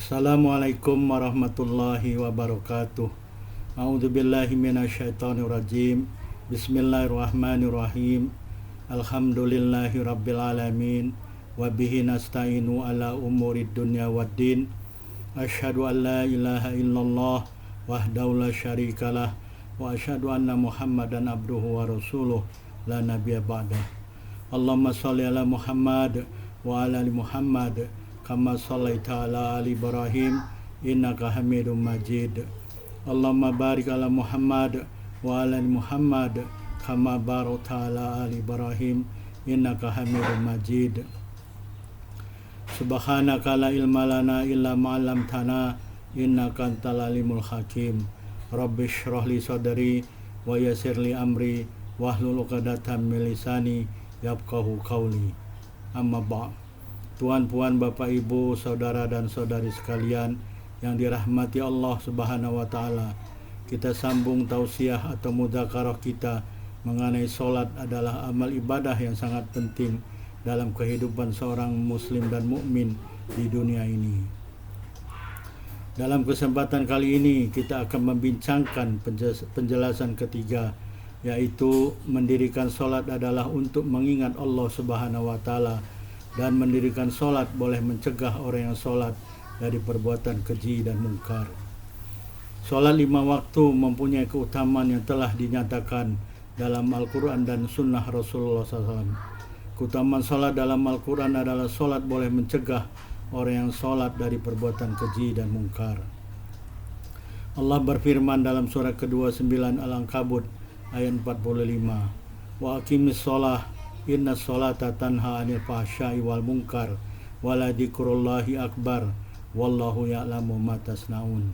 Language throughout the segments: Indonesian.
Assalamualaikum warahmatullahi wabarakatuh. A'udzubillahi minasyaitonirrajim. Bismillahirrahmanirrahim. Alhamdulillahi rabbil alamin. Wa bihi nasta'inu ala umurid dunya waddin. Asyhadu an la ilaha illallah wahdahu la syarikalah wa asyhadu anna Muhammadan abduhu wa rasuluh la nabiyya ba'dah. Allahumma shalli ala Muhammad wa ala ali Muhammad kama shallaita ala ali Ibrahim innaka Hamidum Majid. Allahumma barik ala Muhammad wa ala ali Muhammad kama barakta ala ali Ibrahim innaka Hamidum Majid. Subhanaka la ilma lana illa ma 'allamtana innaka antal alimul hakim. Rabbi shrah li sadri wa yassir li amri wahlul 'uqdatam min lisani yafqahu qawli. Amma ba'd. Tuan-puan, Bapak, Ibu, saudara dan saudari sekalian yang dirahmati Allah Subhanahu wa taala. Kita sambung tausiah atau mudzakarah kita mengenai salat adalah amal ibadah yang sangat penting dalam kehidupan seorang muslim dan mukmin di dunia ini. Dalam kesempatan kali ini kita akan membincangkan penjelasan ketiga, yaitu mendirikan salat adalah untuk mengingat Allah Subhanahu wa taala, dan mendirikan salat boleh mencegah orang yang salat dari perbuatan keji dan mungkar. Salat 5 waktu mempunyai keutamaan yang telah dinyatakan dalam Al-Quran dan Sunnah Rasulullah SAW. Keutamaan salat dalam Al-Quran adalah salat boleh mencegah orang yang salat dari perbuatan keji dan mungkar. Allah berfirman dalam surah ke-29 Al-Ankabut ayat 45, wa aqimis shalah inna sholata tanha 'anil fahsya'i wal munkar wala dzikrullahi akbar wallahu ya'lamu ma tasnaun.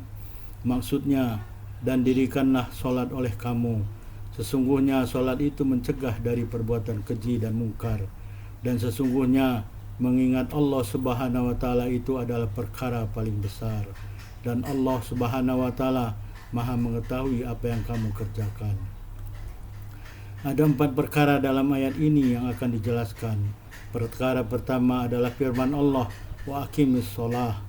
Maksudnya, dan dirikanlah salat oleh kamu, sesungguhnya salat itu mencegah dari perbuatan keji dan mungkar, dan sesungguhnya mengingat Allah Subhanahu wa taala itu adalah perkara paling besar, dan Allah Subhanahu wa taala Maha mengetahui apa yang kamu kerjakan. Ada 4 perkara dalam ayat ini yang akan dijelaskan. Perkara pertama adalah firman Allah, wa aqimis shalah.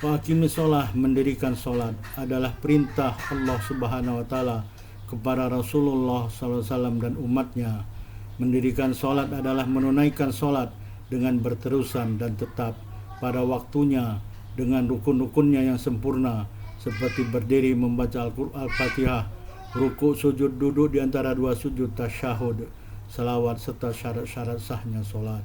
Wa aqimis shalah, mendirikan salat, adalah perintah Allah Subhanahu wa taala kepada Rasulullah SAW dan umatnya. Mendirikan salat adalah menunaikan salat dengan berterusan dan tetap pada waktunya dengan rukun-rukunnya yang sempurna, seperti berdiri membaca Al-Fatihah, ruku, sujud, duduk di antara 2 sujud, tasyahud, salawat, serta syarat-syarat sahnya solat.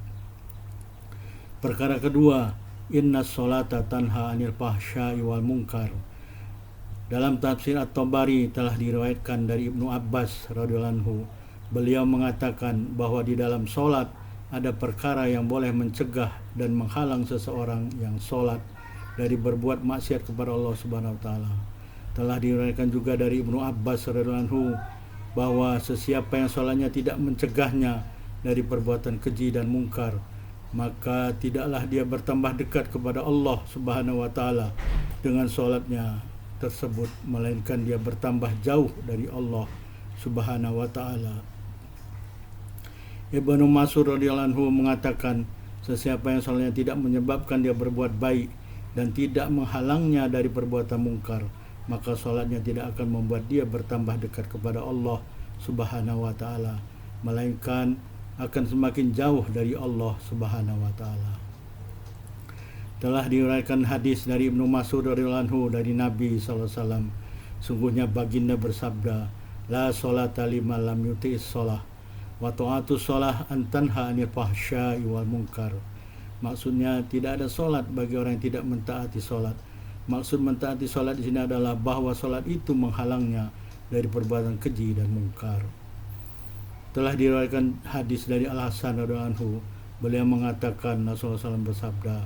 Perkara kedua, inna sholata tanha 'anil fahsya'i wal munkar. Dalam tafsir At-Tabari telah diriwayatkan dari Ibnu Abbas radhiyallahu anhu, beliau mengatakan bahwa di dalam solat ada perkara yang boleh mencegah dan menghalang seseorang yang solat dari berbuat maksiat kepada Allah Subhanahu wa taala. Telah diriwayatkan juga dari Ibnu Abbas radhiyallahu anhu bahwa sesiapa yang salatnya tidak mencegahnya dari perbuatan keji dan mungkar, maka tidaklah dia bertambah dekat kepada Allah Subhanahu wa taala dengan salatnya tersebut, melainkan dia bertambah jauh dari Allah Subhanahu wa taala. Ibnu Mas'ud radhiyallahu anhu mengatakan, sesiapa yang salatnya tidak menyebabkan dia berbuat baik dan tidak menghalangnya dari perbuatan mungkar, maka salatnya tidak akan membuat dia bertambah dekat kepada Allah Subhanahu wa taala, melainkan akan semakin jauh dari Allah Subhanahu wa taala. Telah diriwayatkan hadis dari Ibnu Mas'ud radhiyallahu anhu dari Nabi sallallahu alaihi wasallam, sungguhnya baginda bersabda, la sholata liman lam yuti'is shalah wa ta'atu shalah an tanha 'anil fahsya'i wal munkar. Maksudnya, tidak ada salat bagi orang yang tidak mentaati salat. Maksud mentaati salat di sini adalah bahwa salat itu menghalangnya dari perbuatan keji dan mungkar. Telah diriwayatkan hadis dari Al-Hasan radhiyallahu anhu, beliau mengatakan Rasulullah SAW bersabda,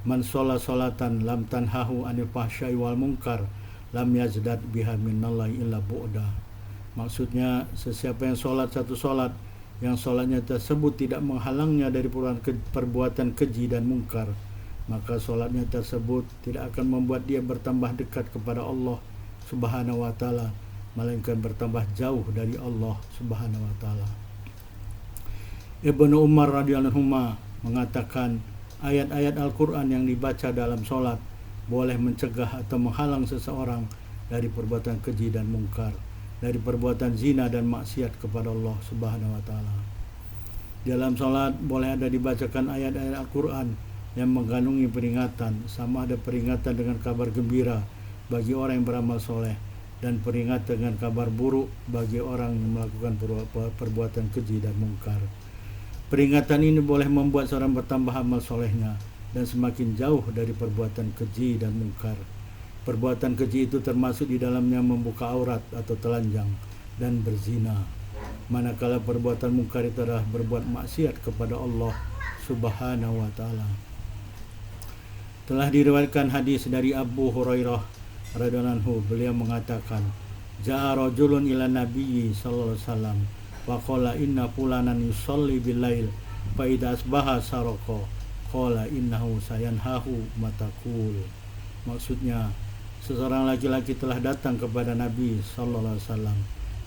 man sholla sholatan lam tanhahu 'anil fahsya'i wal munkar lam yazdad biha minallahi illa bu'da. Maksudnya, sesiapa yang salat satu salat yang salatnya tersebut tidak menghalangnya dari perbuatan keji dan mungkar, maka solatnya tersebut tidak akan membuat dia bertambah dekat kepada Allah Subhanahu wa taala, melainkan bertambah jauh dari Allah Subhanahu wa taala. Ibnu Umar radhiyallahu anhu mengatakan, ayat-ayat Al-Quran yang dibaca dalam sholat boleh mencegah atau menghalang seseorang dari perbuatan keji dan mungkar, dari perbuatan zina dan maksiat kepada Allah Subhanahu wa taala. Dalam salat boleh ada dibacakan ayat-ayat Al-Quran yang mengandungi peringatan, sama ada peringatan dengan kabar gembira bagi orang yang beramal soleh, dan peringatan dengan kabar buruk bagi orang yang melakukan perbuatan keji dan mungkar. Peringatan ini boleh membuat seorang bertambah amal solehnya dan semakin jauh dari perbuatan keji dan mungkar. Perbuatan keji itu termasuk di dalamnya membuka aurat atau telanjang dan berzina, manakala perbuatan mungkar itu adalah berbuat maksiat kepada Allah Subhanahu wa taala. Telah diriwayatkan hadis dari Abu Hurairah radhiyallahu anhu, beliau mengatakan, "Ja'a rajulun ila nabiyyi sallallahu alaihi wasallam wa qala inna fulanan yusalli bil lail fa idza asbaha saraqa qala innahu sayanhahu mataqul." Maksudnya, seseorang laki-laki telah datang kepada Nabi sallallahu alaihi wasallam,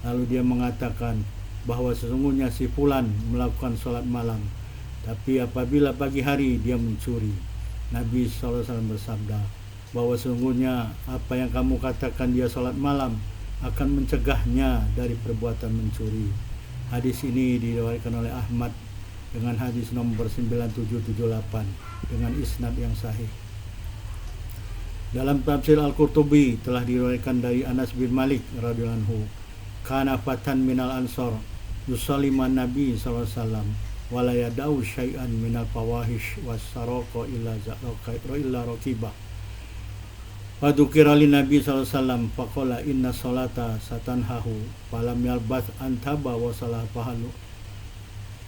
lalu dia mengatakan bahwa sesungguhnya si fulan melakukan salat malam, tapi apabila pagi hari dia mencuri. Nabi SAW bersabda bahwa sesungguhnya apa yang kamu katakan dia salat malam akan mencegahnya dari perbuatan mencuri. Hadis ini diriwayatkan oleh Ahmad dengan hadis nomor 9778 dengan isnad yang sahih. Dalam tafsir Al-Qurtubi telah diriwayatkan dari Anas bin Malik radhiyallahu anhu, kana fatan minal ansor yusalli man Nabi sallallahu alaihi wasallam wa la yadau syai'an minal fawahish was saraqa illa raqibah. Wa dzukira lin Nabi sallallahu alaihi wasallam faqala inna salata satanhahu falam yalbath antaba wa salah fahalu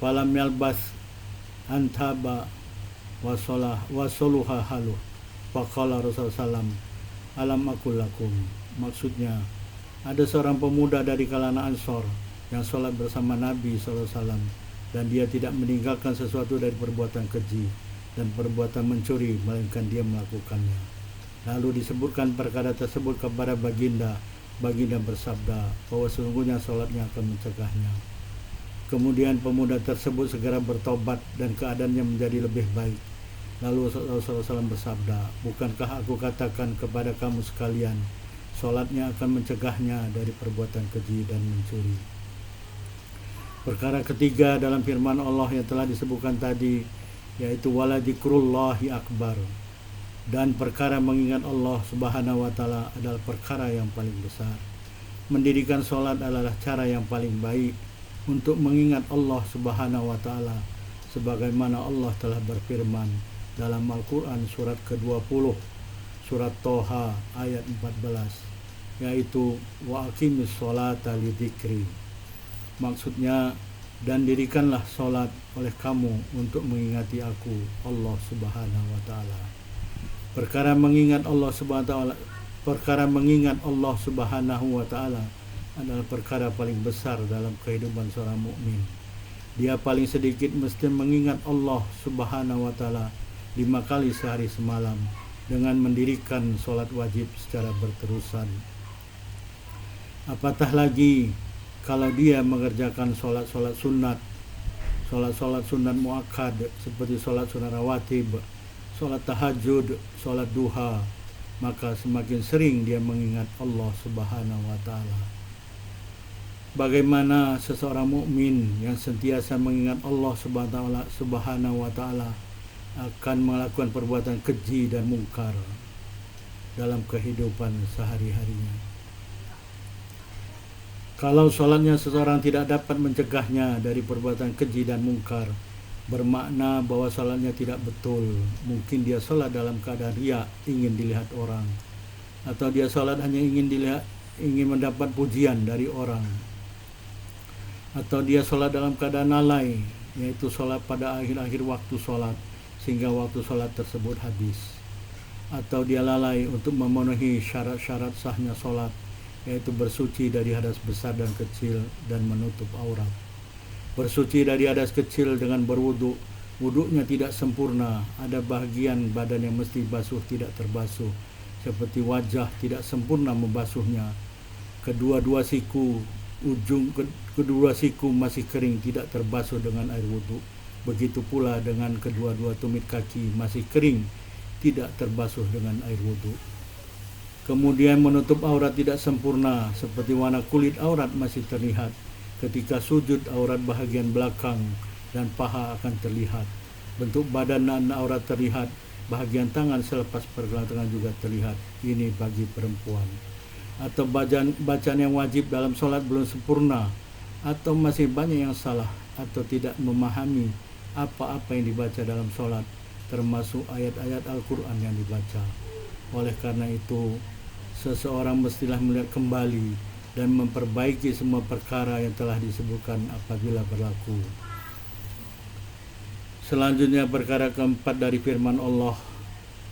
falam yalbath antaba wa salah wa suluha halu. Faqala Rasulullah sallam alam aqul lakum. Maksudnya, ada seorang pemuda dari kalangan Ansor yang sholat bersama Nabi SAW, dan dia tidak meninggalkan sesuatu dari perbuatan keji dan perbuatan mencuri, melainkan dia melakukannya. Lalu disebutkan perkara tersebut kepada baginda. Baginda bersabda bahwa sesungguhnya sholatnya akan mencegahnya. Kemudian pemuda tersebut segera bertobat dan keadaannya menjadi lebih baik. Lalu Rasulullah SAW bersabda, bukankah aku katakan kepada kamu sekalian, sholatnya akan mencegahnya dari perbuatan keji dan mencuri. Perkara ketiga dalam firman Allah yang telah disebutkan tadi, yaitu wala dzikrullahi akbar, dan perkara mengingat Allah Subhanahu wa taala adalah perkara yang paling besar. Mendirikan sholat adalah cara yang paling baik untuk mengingat Allah Subhanahu wa taala, sebagaimana Allah telah berfirman dalam Al-Quran surat ke-20, surat Toha ayat 14, yaitu wa aqimis sholata lidzikri. Maksudnya, dan dirikanlah sholat oleh kamu untuk mengingati aku, Allah Subhanahu wa taala. Perkara mengingat Allah Subhanahu wa taala adalah perkara paling besar dalam kehidupan seorang mukmin. Dia paling sedikit mesti mengingat Allah Subhanahu wa taala 5 kali sehari semalam dengan mendirikan sholat wajib secara berterusan. Apatah lagi kalau dia mengerjakan sholat-sholat sunat, sholat-sholat sunat muakkad seperti sholat sunat rawatib, sholat tahajud, sholat duha, maka semakin sering dia mengingat Allah Subhanahu wa taala. Bagaimana seseorang mukmin yang sentiasa mengingat Allah Subhanahu wa taala akan melakukan perbuatan keji dan mungkar dalam kehidupan sehari-harinya. Kalau sholatnya seseorang tidak dapat mencegahnya dari perbuatan keji dan mungkar, bermakna bahwa sholatnya tidak betul. Mungkin dia sholat dalam keadaan riya, ingin dilihat orang, atau dia sholat hanya ingin mendapat pujian dari orang, atau dia sholat dalam keadaan lalai, yaitu sholat pada akhir-akhir waktu sholat sehingga waktu sholat tersebut habis, atau dia lalai untuk memenuhi syarat-syarat sahnya sholat, yaitu bersuci dari hadas besar dan kecil dan menutup aurat. Bersuci dari hadas kecil dengan berwudu, wudunya tidak sempurna, ada bahagian badan yang mesti basuh tidak terbasuh, seperti wajah tidak sempurna membasuhnya, kedua siku masih kering tidak terbasuh dengan air wudu. Begitu pula dengan kedua-dua tumit kaki masih kering tidak terbasuh dengan air wudhu. Kemudian menutup aurat tidak sempurna, seperti warna kulit aurat masih terlihat. Ketika sujud, aurat bahagian belakang dan paha akan terlihat. Bentuk badan dan aurat terlihat. Bahagian tangan selepas pergelangan tangan juga terlihat. Ini bagi perempuan. Atau bacaan yang wajib dalam sholat belum sempurna, atau masih banyak yang salah, atau tidak memahami apa-apa yang dibaca dalam sholat, termasuk ayat-ayat Al-Quran yang dibaca. Oleh karena itu, seseorang mestilah melihat kembali dan memperbaiki semua perkara yang telah disebutkan apabila berlaku. Selanjutnya perkara keempat dari firman Allah,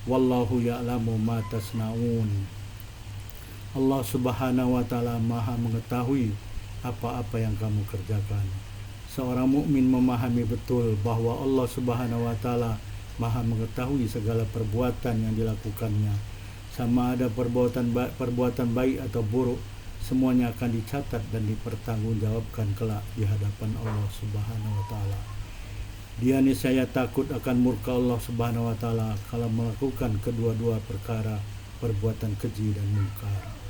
Wallahu ya'lamu ma tasna'un. Allah Subhanahu wa Ta'ala Maha mengetahui apa-apa yang kamu kerjakan. Seorang mukmin memahami betul bahwa Allah Subhanahu wa Ta'ala Maha mengetahui segala perbuatan yang dilakukannya. Sama ada perbuatan baik atau buruk, semuanya akan dicatat dan dipertanggungjawabkan kelak di hadapan Allah Subhanahu wa Ta'ala. Dia niscaya takut akan murka Allah Subhanahu wa Ta'ala kalau melakukan kedua-dua perkara, perbuatan keji dan mungkar.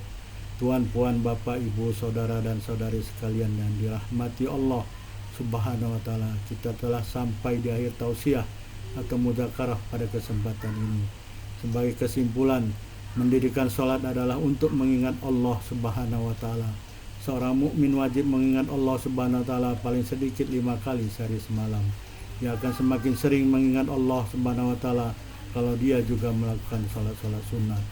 Tuan, puan, bapak, ibu, saudara dan saudari sekalian yang dirahmati Allah Subhanahu wa Ta'ala, kita telah sampai di akhir tausiah atau mudzakarah pada kesempatan ini. Sebagai kesimpulan, mendirikan sholat adalah untuk mengingat Allah Subhanahu wa Ta'ala. Seorang mukmin wajib mengingat Allah Subhanahu wa Ta'ala paling sedikit 5 kali sehari semalam. Dia akan semakin sering mengingat Allah Subhanahu wa Ta'ala kalau dia juga melakukan sholat-sholat sunat.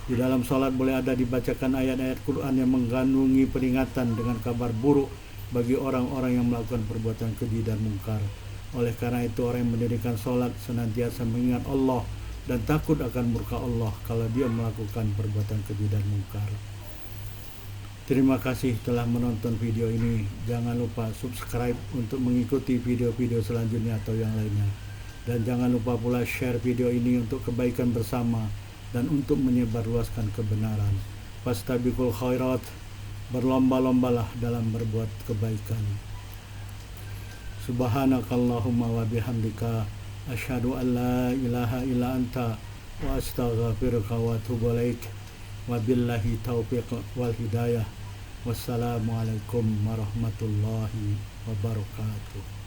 Di dalam sholat boleh ada dibacakan ayat-ayat Quran yang mengandungi peringatan dengan kabar buruk bagi orang-orang yang melakukan perbuatan keji dan mungkar. Oleh karena itu, orang yang mendirikan sholat senantiasa mengingat Allah dan takut akan murka Allah kalau dia melakukan perbuatan keji dan mungkar. Terima kasih telah menonton video ini. Jangan lupa subscribe untuk mengikuti video-video selanjutnya atau yang lainnya. Dan jangan lupa pula share video ini untuk kebaikan bersama dan untuk menyebarluaskan kebenaran. Fastabiqul khairat, berlomba-lombalah dalam berbuat kebaikan. Subhanakallahumma wa bihamdika, asyhadu an la ilaha illa anta, wa astaghfiruka wa atubu ilaik. Wabillahi taufiq wal hidayah. Wassalamualaikum warahmatullahi wabarakatuh.